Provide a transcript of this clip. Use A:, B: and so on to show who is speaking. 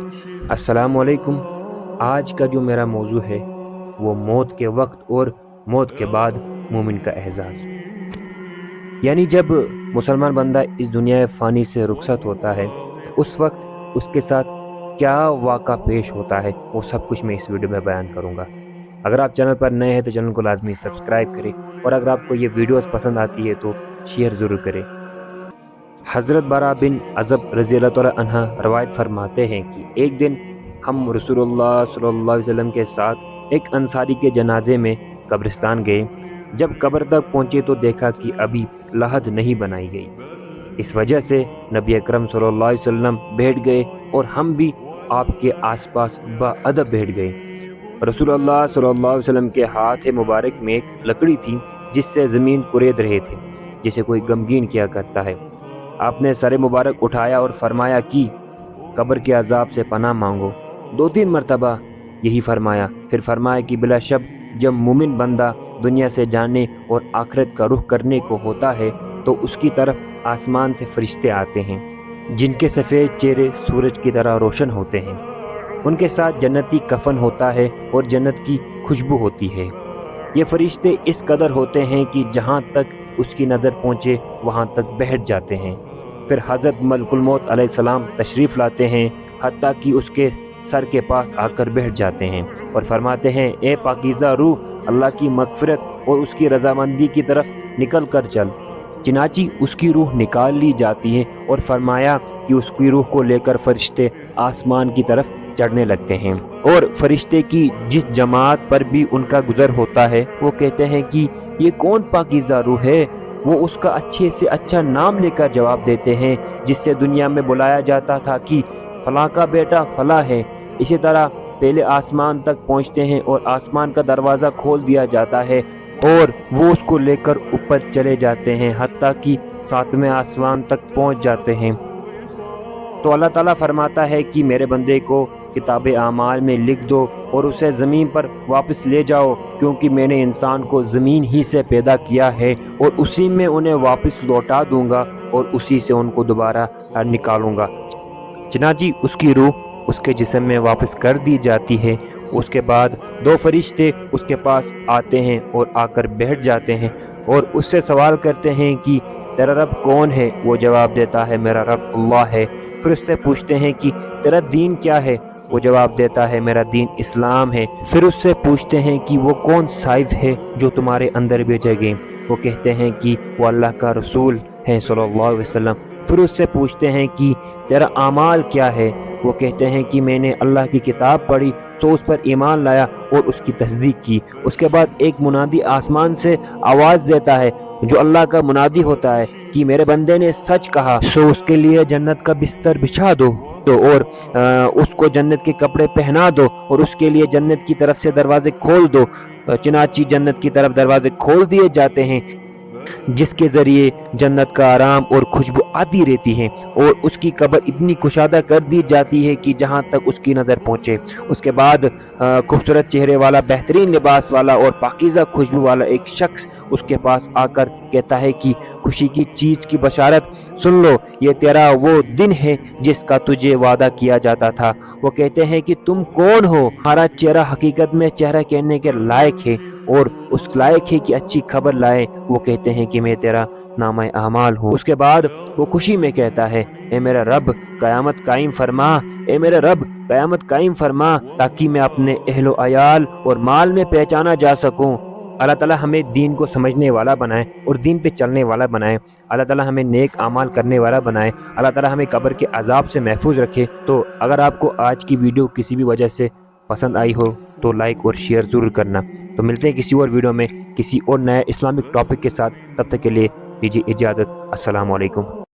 A: अस्सलाम वालेकुम। आज का जो मेरा मौजू है वो मौत के वक्त और मौत के बाद मोमिन का एहसास, यानी जब मुसलमान बंदा इस दुनिया फ़ानी से रुखसत होता है उस वक्त उसके साथ क्या वाक़ा पेश होता है वो सब कुछ मैं इस वीडियो में बयान करूँगा। अगर आप चैनल पर नए हैं तो चैनल को लाजमी सब्सक्राइब करें और अगर आपको ये वीडियोस पसंद आती है तो शेयर ज़रूर करें। हज़रत बरा बिन अज़ब रज़ी अल्लाह तआला अन्हा रवायत फरमाते हैं कि एक दिन हम रसूलुल्लाह सल्लल्लाहु अलैहि वसल्लम के साथ एक अंसारी के जनाजे में कब्रिस्तान गए। जब कब्र तक पहुँचे तो देखा कि अभी लहद नहीं बनाई गई। इस वजह से नबी अकरम सल्लल्लाहु अलैहि वसल्लम बैठ गए और हम भी आपके आसपास बाअदब बैठ गए। रसूलुल्लाह सल्लल्लाहु अलैहि वसल्लम के हाथ मुबारक में एक लकड़ी थी जिससे ज़मीन कुरेद रहे थे, जिसे कोई गमगीन किया करता है। आपने सर मुबारक उठाया और फरमाया कि कब्र के अजाब से पनाह मांगो। 2-3 मरतबा यही फरमाया। फिर फरमाया कि बिलाशक जब मुमिन बंदा दुनिया से जाने और आखिरत का रुख करने को होता है तो उसकी तरफ आसमान से फरिश्ते आते हैं जिनके सफ़ेद चेहरे सूरज की तरह रोशन होते हैं। उनके साथ जन्नती कफन होता है और जन्नत की खुशबू होती है। ये फरिश्ते इस कदर होते हैं कि जहाँ तक उसकी नज़र पहुँचे वहाँ तक बैठ जाते हैं। फिर हज़रत मलकुल मौत अलैहिस्सलाम तशरीफ़ लाते हैं, हत्ता कि उसके सर के पास आकर बैठ जाते हैं और फरमाते हैं, ए पाकीज़ा रूह, अल्लाह की मग़फ़िरत और उसकी रज़ामंदी की तरफ निकल कर चल। चिनाची उसकी रूह निकाल ली जाती है और फरमाया कि उसकी रूह को लेकर फरिश्ते आसमान की तरफ चढ़ने लगते हैं और फरिश्ते की जिस जमात पर भी उनका गुज़र होता है वो कहते हैं कि ये कौन पाकीज़ा रूह है। वो उसका अच्छे से अच्छा नाम लेकर जवाब देते हैं जिससे दुनिया में बुलाया जाता था कि फलां का बेटा फलां है। इसी तरह पहले आसमान तक पहुंचते हैं और आसमान का दरवाज़ा खोल दिया जाता है और वो उसको लेकर ऊपर चले जाते हैं हत्ता कि 7वें आसमान तक पहुंच जाते हैं। तो अल्लाह ताला फरमाता है कि मेरे बंदे को किताब आमाल में लिख दो और उसे ज़मीन पर वापस ले जाओ, क्योंकि मैंने इंसान को ज़मीन ही से पैदा किया है और उसी में उन्हें वापस लौटा दूंगा और उसी से उनको दोबारा निकालूंगा। चनाची उसकी रूह उसके जिस्म में वापस कर दी जाती है। उसके बाद 2 फरिश्ते उसके पास आते हैं और आकर बैठ जाते हैं और उससे सवाल करते हैं कि तेरा रब कौन है। वो जवाब देता है, मेरा रब अल्लाह है। फिर उससे पूछते हैं कि तेरा दीन क्या है। वो जवाब देता है, मेरा दीन इस्लाम है। फिर उससे पूछते हैं कि वो कौन साहिब है जो तुम्हारे अंदर भेजे गए। वो कहते हैं कि वो अल्लाह का रसूल है सल्लल्लाहु अलैहि वसल्लम। फिर उससे पूछते हैं कि तेरा आमाल क्या है। वो कहते हैं कि मैंने अल्लाह की किताब पढ़ी तो उस पर ईमान लाया और उसकी तस्दीक की। उसके बाद एक मुनादी आसमान से आवाज़ देता है जो अल्लाह का मुनादी होता है कि मेरे बंदे ने सच कहा, सो उसके लिए जन्नत का बिस्तर बिछा दो और उसको जन्नत के कपड़े पहना दो और उसके लिए जन्नत की तरफ से दरवाजे खोल दो। चनाची जन्नत की तरफ दरवाजे खोल दिए जाते हैं जिसके ज़रिए जन्नत का आराम और खुशबू आती रहती है और उसकी कब्र इतनी कुशादा कर दी जाती है कि जहाँ तक उसकी नज़र पहुँचे। उसके बाद खूबसूरत चेहरे वाला, बेहतरीन लिबास वाला और पाकीज़ा खुशबू वाला एक शख्स उसके पास आकर कहता है कि खुशी की चीज़ की बशारत सुन लो, ये तेरा वो दिन है जिसका तुझे वादा किया जाता था। वो कहते हैं कि तुम कौन हो। हमारा चेहरा हकीकत में चेहरा कहने के लायक है और उस लायक है कि अच्छी खबर लाए। वो कहते हैं कि मैं तेरा नामा अमाल हूँ। उसके बाद वो खुशी में कहता है, ए मेरा रब क़यामत कायम फरमा, ए मेरा रब क़यामत कायम फरमा, ताकि मैं अपने अहलो अयाल और माल में पहचाना जा सकूँ। अल्लाह ताला हमें दीन को समझने वाला बनाए और दीन पे चलने वाला बनाए। अल्लाह ताला हमें नेक आमाल करने वाला बनाए। अल्लाह ताला हमें कब्र के अजाब से महफूज रखे। तो अगर आपको आज की वीडियो किसी भी वजह से पसंद आई हो तो लाइक और शेयर ज़रूर करना। तो मिलते हैं किसी और वीडियो में किसी और नए इस्लामिक टॉपिक के साथ। तब तक के लिए दीजिए इजाज़त। अस्सलाम वालेकुम।